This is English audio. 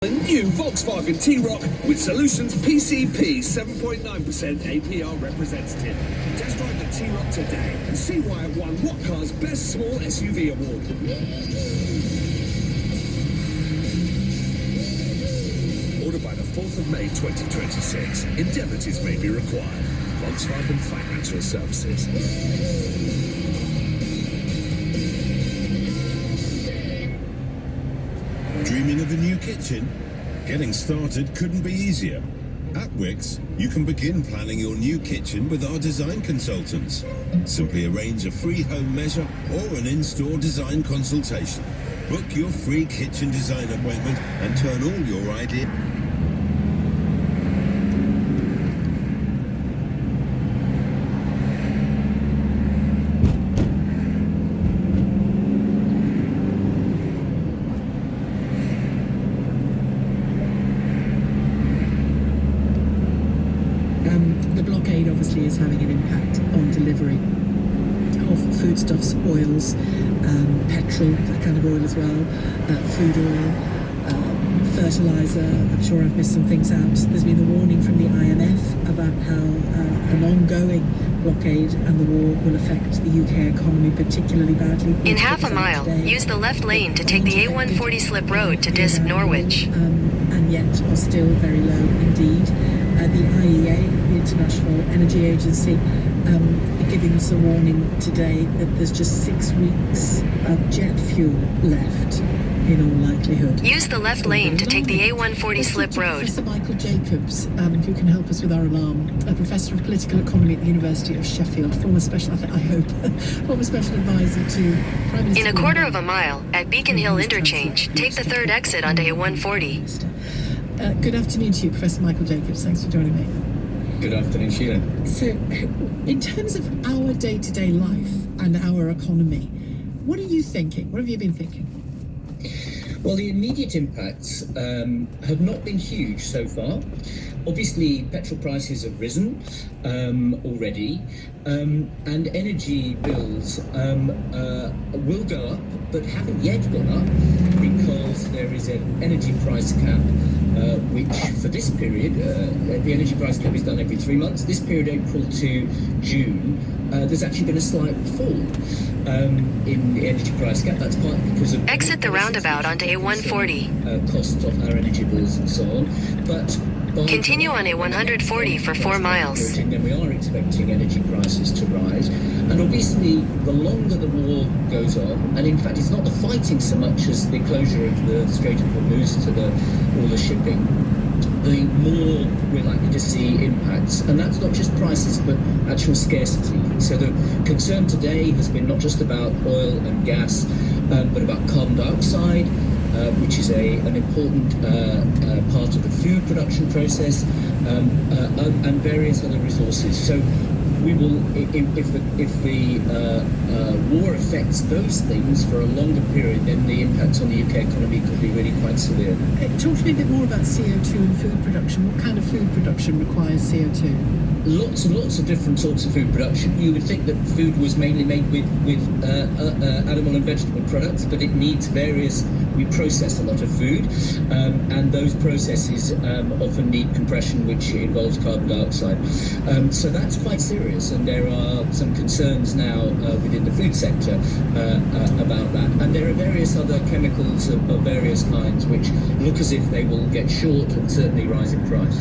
The new Volkswagen T-Roc with Solutions PCP 7.9% APR representative. Test drive the T-Roc today and see why it won What Car's Best Small SUV award. Order by the 4th of May 2026. Indemnities may be required. Volkswagen Financial Services. Dreaming of a new kitchen? Getting started couldn't be easier. At Wix, you can begin planning your new kitchen with our design consultants. Simply arrange a free home measure or an in-store design consultation. Book your free kitchen design appointment and turn all your ideas. The blockade obviously is having an impact on delivery of foodstuffs, oils, petrol, that kind of oil as well, food oil, fertiliser. I'm sure I've missed some things out. There's been a warning from the IMF about how an ongoing blockade and the war will affect the UK economy particularly badly. In half a mile, use the left lane to take the A140 slip road to Disk, Norwich. And yet are still very low indeed. The IEA, the International Energy Agency, giving us a warning today that there's just 6 weeks of jet fuel left, in all likelihood. Use the left lane to take the A140 slip road. Professor Michael Jacobs, who can help us with our alarm, a professor of political economy at the University of Sheffield, former special advisor to Prime Minister. In a quarter of a mile, at Beacon Hill Interchange, take the third exit onto A140. Good afternoon to you, Professor Michael Jacobs. Thanks for joining me. Good afternoon, Sheila. So, in terms of our day-to-day life and our economy, what are you thinking? What have you been thinking? Well, the immediate impacts have not been huge so far. Obviously, petrol prices have risen already, and energy bills will go up, but haven't yet gone up because there is an energy price cap, which for this period, the energy price cap is done every 3 months. This period, April to June, there's actually been a slight fall in the energy price cap. That's partly because of exit the roundabout onto A140. Costs of our energy bills and so on, but continue on A140 for 4 miles. And then we are expecting energy prices to rise. And obviously, the longer the war goes on, and in fact, it's not the fighting so much as the closure of the Strait of Hormuz to all the shipping, the more we're likely to see impacts. And that's not just prices, but actual scarcity. So the concern today has been not just about oil and gas, but about carbon dioxide, which is an important part of the food production process, and various other resources. So we will, if the war affects those things for a longer period, then the impact on the UK economy could be really quite severe. Talk to me a bit more about CO2 and food production. What kind of food production requires CO2? Lots and lots of different sorts of food production. You would think that food was mainly made with animal and vegetable products, but it needs various. We process a lot of food, and those processes often need compression, which involves carbon dioxide. So that's quite serious, and there are some concerns now within the food sector about that. And there are various other chemicals of various kinds which look as if they will get short and certainly rise in price.